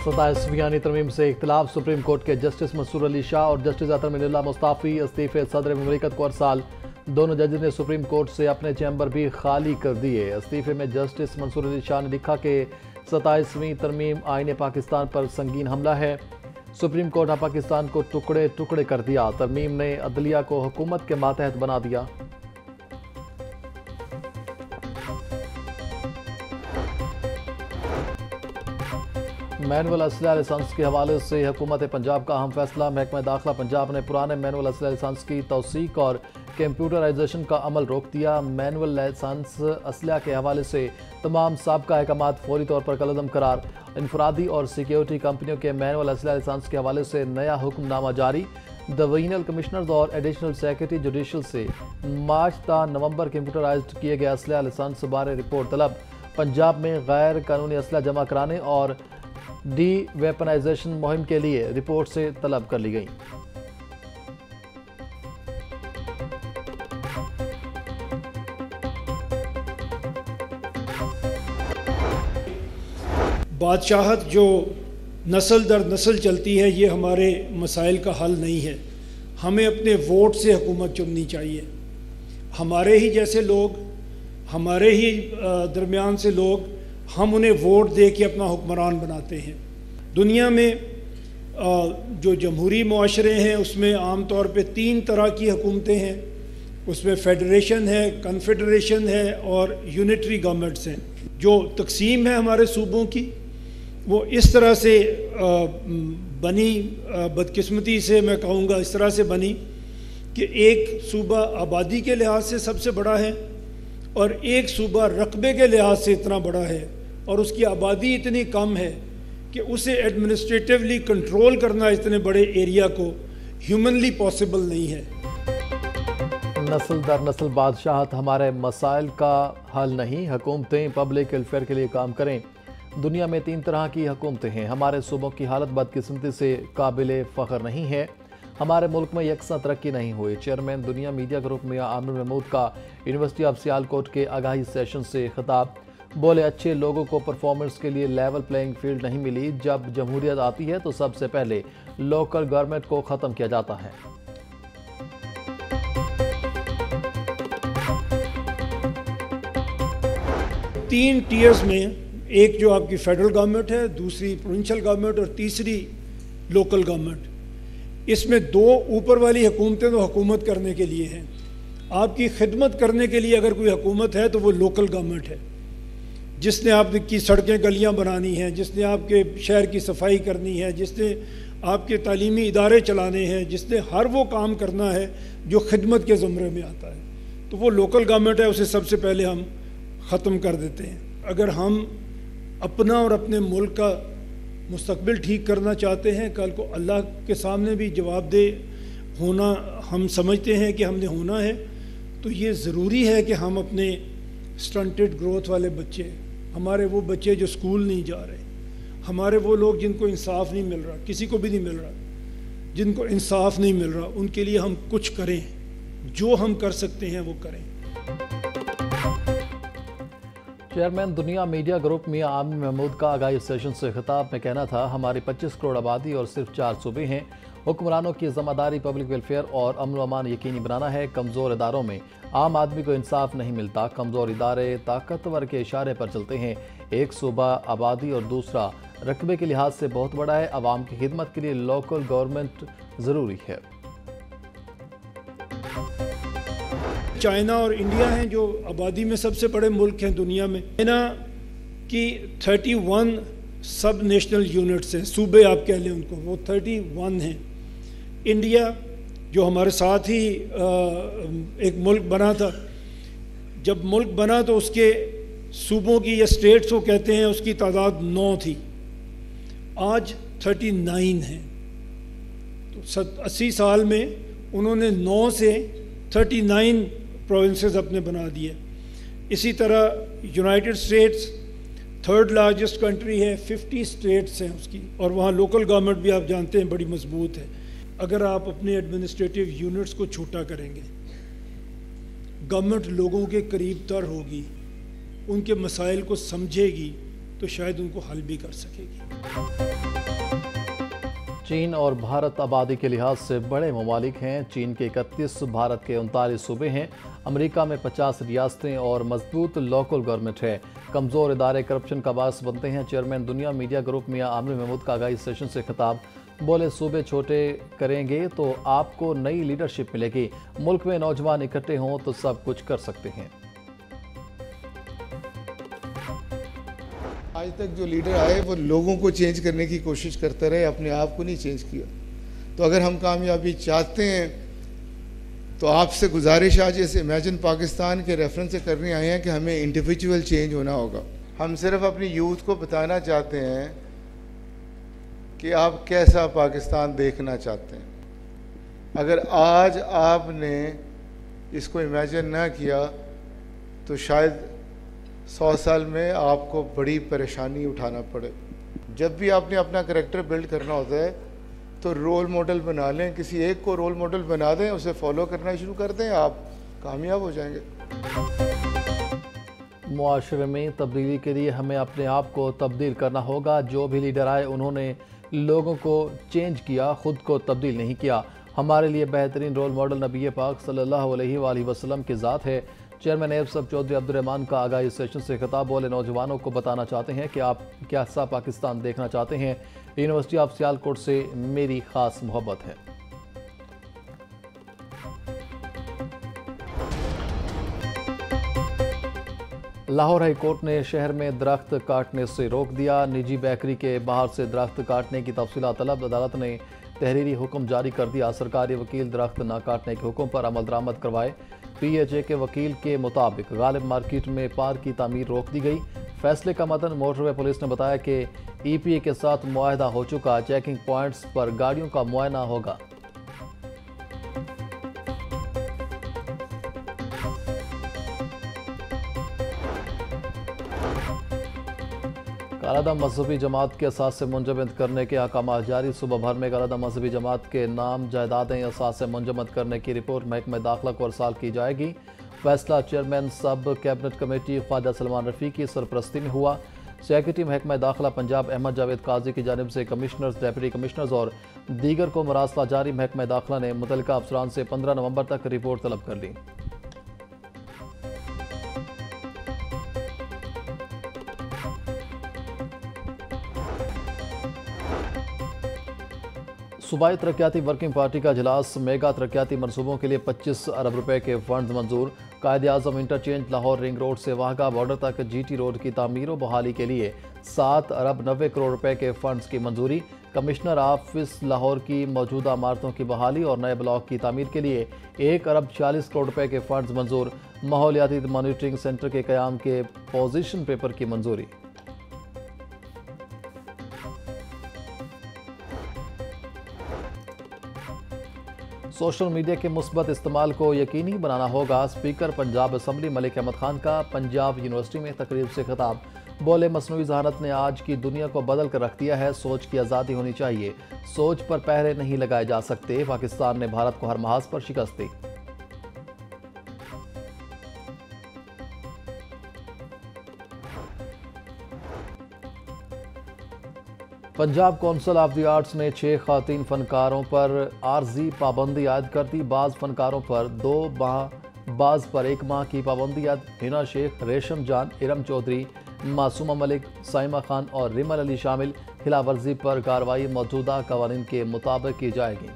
27वीं आईनी तरमीम से इख्तिलाफ। सुप्रीम कोर्ट के जस्टिस मंसूर अली शाह और जस्टिस अतर मिनल्ला मुस्ताफ़ी इस्तीफे सदर मुमलिकत को अरसाल। दोनों जजेस ने सुप्रीम कोर्ट से अपने चैम्बर भी खाली कर दिए। इस्तीफे में जस्टिस मंसूर अली शाह ने लिखा कि 27वीं तरमीम आईन पाकिस्तान पर संगीन हमला है। सुप्रीम कोर्ट ने पाकिस्तान को टुकड़े टुकड़े कर दिया। तरमीम ने अदलिया को हुकूमत के मातहत बना दिया। मैनुअल असलहा लाइसेंस के हवाले से हुकूमत पंजाब का अहम फैसला। महकमा दाखिला पंजाब ने पुराने मैनुअल असलहा लाइसेंस की तौसीक और कंप्यूटराइजेशन का अमल रोक दिया। मैनुअल लाइसेंस असलहा के हवाले से तमाम साबका अहकामात फौरी तौर पर कलअदम करार। इनफरादी और सिक्योरिटी कंपनियों के मैनुअल असलहा लाइसेंस के हवाले से नया हुक्मनामा जारी। डिवीजनल कमिश्नर्स और एडिशनल सेक्रेटरी जुडिशल से मार्च ता नवंबर कंप्यूटराइज्ड किए गए असलहा लाइसेंस बारे रिपोर्ट तलब। पंजाब में गैर कानूनी असलहा जमा कराने और डी वेपनाइजेशन मुहिम के लिए रिपोर्ट से तलब कर ली गई। बादशाहत जो नस्ल दर नस्ल चलती है, ये हमारे मसाइल का हल नहीं है। हमें अपने वोट से हुकूमत चुननी चाहिए। हमारे ही जैसे लोग, हमारे ही दरमियान से लोग, हम उन्हें वोट दे के अपना हुक्मरान बनाते हैं। दुनिया में जो जमहूरी मुआशरे हैं उसमें आम तौर पे 3 तरह की हुकूमतें हैं। उसमें फेडरेशन है, कन्फेडरेशन है और यूनिटरी गवर्नमेंट्स हैं। जो तकसीम है हमारे सूबों की, वो इस तरह से बनी, बदकिस्मती से मैं कहूँगा इस तरह से बनी कि एक सूबा आबादी के लिहाज से सबसे बड़ा है और एक सूबा रकबे के लिहाज से इतना बड़ा है और उसकी आबादी इतनी कम है कि उसे एडमिनिस्ट्रेटिवली कंट्रोल करना इतने बड़े एरिया को ह्यूमनली पॉसिबल नहीं है। नस्ल दर नस्ल बादशाहत हमारे मसाइल का हल नहीं। हुकूमतें पब्लिक वेलफेयर के लिए काम करें। दुनिया में 3 तरह की हुकूमतें हैं। हमारे सूबों की हालत बदकिस्मती से काबिल फ़ख्र नहीं है। हमारे मुल्क में यकसा तरक्की नहीं हुई। चेयरमैन दुनिया मीडिया ग्रुप मियां आमिर महमूद का यूनिवर्सिटी ऑफ सियालकोट के आगाही सेशन से खिताब। बोले, अच्छे लोगों को परफॉर्मेंस के लिए लेवल प्लेइंग फील्ड नहीं मिली। जब जमहूरियत आती है तो सबसे पहले लोकल गवर्नमेंट को ख़त्म किया जाता है। तीन टीयर्स में, एक जो आपकी फेडरल गवर्नमेंट है, दूसरी प्रोविंशियल गवर्नमेंट और तीसरी लोकल गवर्नमेंट। इसमें 2 ऊपर वाली हुकूमतें तो हुकूमत करने के लिए हैं। आपकी खिदमत करने के लिए अगर कोई हुकूमत है तो वो लोकल गवर्नमेंट है, जिसने आपकी सड़कें गलियां बनानी हैं, जिसने आपके शहर की सफाई करनी है, जिसने आपके तालीमी इदारे चलाने हैं, जिसने हर वो काम करना है जो खिदमत के ज़ुमरे में आता है, तो वो लोकल गवर्नमेंट है। उसे सबसे पहले हम ख़त्म कर देते हैं। अगर हम अपना और अपने मुल्क का मुस्तकबिल ठीक करना चाहते हैं, कल को अल्लाह के सामने भी जवाबदेह होना हम समझते हैं कि हमने होना है, तो ये ज़रूरी है कि हम अपने स्टंटेड ग्रोथ वाले बच्चे, हमारे वो बच्चे जो स्कूल नहीं जा रहे, हमारे वो लोग जिनको इंसाफ नहीं मिल रहा, किसी को भी नहीं मिल रहा, जिनको इंसाफ नहीं मिल रहा, उनके लिए हम कुछ करें। जो हम कर सकते हैं वो करें। चेयरमैन दुनिया मीडिया ग्रुप मियां आमिर महमूद का आगाही सेशन से खिताब में कहना था, हमारी 25 करोड़ आबादी और सिर्फ 4 सूबे हैं। हुक्मरानों की ज़िम्मेदारी पब्लिक वेलफेयर और अमन व अमान यकीनी बनाना है। कमज़ोर इदारों में आम आदमी को इंसाफ नहीं मिलता। कमज़ोर इदारे ताकतवर के इशारे पर चलते हैं। एक सूबा आबादी और दूसरा रकबे के लिहाज से बहुत बड़ा है। आवाम की खिदमत के लिए लोकल गवर्नमेंट ज़रूरी है। चाइना और इंडिया हैं जो आबादी में सबसे बड़े मुल्क हैं दुनिया में। चाइना की 31 सब नेशनल यूनिट्स हैं, सूबे आप कह लें उनको, वो 31 हैं। इंडिया जो हमारे साथ ही एक मुल्क बना था, जब मुल्क बना तो उसके सूबों की या स्टेट्स को कहते हैं, उसकी तादाद 9 थी, आज 39 है। तो 80 साल में उन्होंने 9 से 39 प्रोविंसेस अपने बना दिए। इसी तरह United states 3rd largest country है, 50 स्टेट्स हैं उसकी, और वहाँ लोकल गवर्नमेंट भी आप जानते हैं बड़ी मजबूत है। अगर आप अपने एडमिनिस्ट्रेटिव यूनिट्स को छोटा करेंगे, गवर्नमेंट लोगों के करीब तर होगी, उनके मसाइल को समझेगी, तो शायद उनको हल भी कर सकेगी। चीन और भारत आबादी के लिहाज से बड़े ममालिक हैं। चीन के 31, भारत के 39 सूबे हैं। अमेरिका में 50 रियासतें और मजबूत लोकल गवर्नमेंट है। कमज़ोर इदारे करप्शन का बायस बनते हैं। चेयरमैन दुनिया मीडिया ग्रुप मियां आमिर महमूद का आगाही सेशन से खिताब। बोले, सूबे छोटे करेंगे तो आपको नई लीडरशिप मिलेगी। मुल्क में नौजवान इकट्ठे हों तो सब कुछ कर सकते हैं। आज तक जो लीडर आए वो लोगों को चेंज करने की कोशिश करते रहे, अपने आप को नहीं चेंज किया। तो अगर हम कामयाबी चाहते हैं तो आपसे गुजारिश आज इस इमेजिन पाकिस्तान के रेफरेंस से करने आए हैं कि हमें इंडिविजुअल चेंज होना होगा। हम सिर्फ अपनी यूथ को बताना चाहते हैं कि आप कैसा पाकिस्तान देखना चाहते हैं। अगर आज आपने इसको इमेजिन ना किया तो शायद 100 साल में आपको बड़ी परेशानी उठाना पड़े। जब भी आपने अपना करैक्टर बिल्ड करना होता है तो रोल मॉडल बना लें, किसी एक को रोल मॉडल बना दें, उसे फॉलो करना शुरू कर दें, आप कामयाब हो जाएंगे। मुआशरे में तब्दीली के लिए हमें अपने आप को तब्दील करना होगा। जो भी लीडर आए उन्होंने लोगों को चेंज किया, खुद को तब्दील नहीं किया। हमारे लिए बेहतरीन रोल मॉडल नबी पाक सल्लल्लाहु अलैहि वसल्लम की ज़ात है। चेयरमैन एफसब चौधरी अब्दुर्रहमान का आगाही सेशन से खिताब। बोले, नौजवानों को बताना चाहते हैं कि आप कैसा पाकिस्तान देखना चाहते हैं। यूनिवर्सिटी ऑफ सियालकोट से मेरी खास मोहब्बत है। लाहौर हाई कोर्ट ने शहर में दरख्त काटने से रोक दिया। निजी बेकरी के बाहर से दरख्त काटने की तफसीलात तलब। अदालत ने तहरीरी हुक्म जारी कर दिया। सरकारी वकील दरख्त न काटने के हुक्म पर अमल दरामद करवाए। PHA के वकील के मुताबिक गालिब मार्केट में पार्क की तामीर रोक दी गई। फैसले का मतन मोटरवे पुलिस ने बताया कि EPA के साथ मुआहदा हो चुका। चेकिंग पॉइंट्स पर गाड़ियों का मुआयना होगा। कालादम मजहबी जमात के असास से मुंजमद करने के अहकाम जारी। सुबह भर में कालादम मजहबी जमात के नाम जायदादें असास से मुंजमद करने की रिपोर्ट महकमा दाखिला को अरसाल की जाएगी। फैसला चेयरमैन सब कैबिनेट कमेटी ख्वाजा सलमान रफ़ी की सरपरस्ती में हुआ। सेक्रेटरी महकमा दाखिला पंजाब अहमद जावेद काजी की जानिब से कमिश्नर्स, डेप्यूटी कमिश्नर्स और दीगर को मरासला जारी। महकमा दाखिला ने मुतल्लिका अफसरान से 15 नवंबर तक रिपोर्ट तलब कर ली। सूबाई तरक्याती वर्किंग पार्टी का इजलास। मेगा तरक्याती मनसूबों के लिए 25 अरब रुपए के फंड मंजूर। कायद आज़म इंटरचेंज लाहौर रिंग रोड से वाहगा बॉर्डर तक GT रोड की तामीर व बहाली के लिए 7 अरब 90 करोड़ रुपए के फंड्स की मंजूरी। कमिश्नर ऑफिस लाहौर की मौजूदा इमारतों की बहाली और नए ब्लॉक की तामीर के लिए 1 अरब 40 करोड़ रुपए के फंड्स मंजूर। माहौलियाती मॉनिटरिंग सेंटर के क़याम के पोजीशन पेपर की मंजूरी। सोशल मीडिया के मुस्बत इस्तेमाल को यकीनी बनाना होगा। स्पीकर पंजाब असम्बली मलिक अहमद खान का पंजाब यूनिवर्सिटी में तकरीब से खिताब। बोले, मसनूई ज़हानत ने आज की दुनिया को बदल कर रख दिया है। सोच की आज़ादी होनी चाहिए, सोच पर पहरे नहीं लगाए जा सकते। पाकिस्तान ने भारत को हर महाज पर शिकस्त दी। Punjab council of the arts ने 6 खातीन फनकारों पर आर्जी पाबंदी आयद कर दी। बाज़ फनकारों पर 2 माह, बाज़ पर 1 माह की पाबंदी आयद। हिना शेख, रेशम जान, इरम चौधरी, मासूमा मलिक, साइमा खान और रिमल अली शामिल। खिलाफ वर्जी पर कार्रवाई मौजूदा कवानीन के मुताबिक की जाएगी।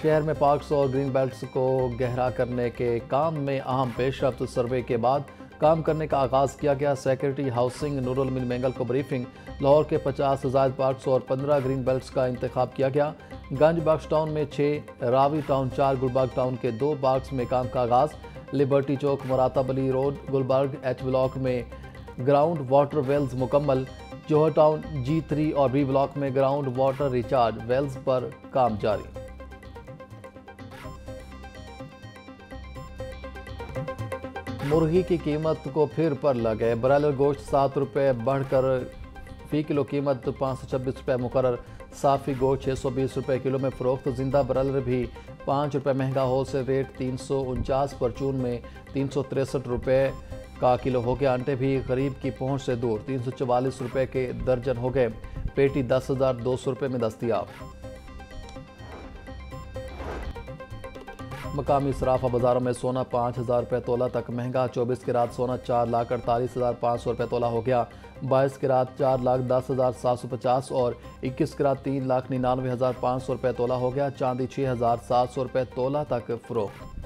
शहर में पार्क्स और ग्रीन बेल्ट्स को गहरा करने के काम में अहम पेशरफ्त। सर्वे के बाद काम करने का आगाज़ किया गया। सेक्रेटरी हाउसिंग नूरुल मिन मेंगल को ब्रीफिंग। लाहौर के 50 से ज़ायद पार्क्स और 15 ग्रीन बेल्ट्स का इंतखाब किया गया। गंज बख्श टाउन में 6, रावी टाउन 4, गुलबर्ग टाउन के 2 पार्क्स में काम का आगाज़। Liberty Chowk, Muratab Ali road, Gulberg H block में ग्राउंड वाटर वेल्स मुकम्मल। जोहर टाउन G3 और B ब्लॉक में ग्राउंड वाटर रिचार्ज वेल्स पर काम जारी। मुर्गी की कीमत को फिर पर लगे। ब्रायलर गोश्त 7 रुपये बढ़कर फ़ी किलो कीमत 526 रुपये मुकर्रर। साफ़ी गोश्त 620 रुपये किलो में फ़रोख्त। जिंदा ब्रायलर भी 5 रुपये महंगा। होलसेल रेट 349, परचून में 363 रुपये का किलो हो गया। अंडे भी गरीब की पहुंच से दूर, 344 रुपए के दर्जन हो गए। पेटी 10,200 रुपए में दस्तयाब। मकामी सराफा बाजारों में सोना 5,000 रुपये तोला तक महंगा। 24 कैरात सोना 4,48,500 रुपये तोला हो गया। 22 कैरात 4,10,750 और 21 कैरात 3,99,500 रुपये तोला हो गया। चांदी 6,700 रुपये तोला तक फरोख्त।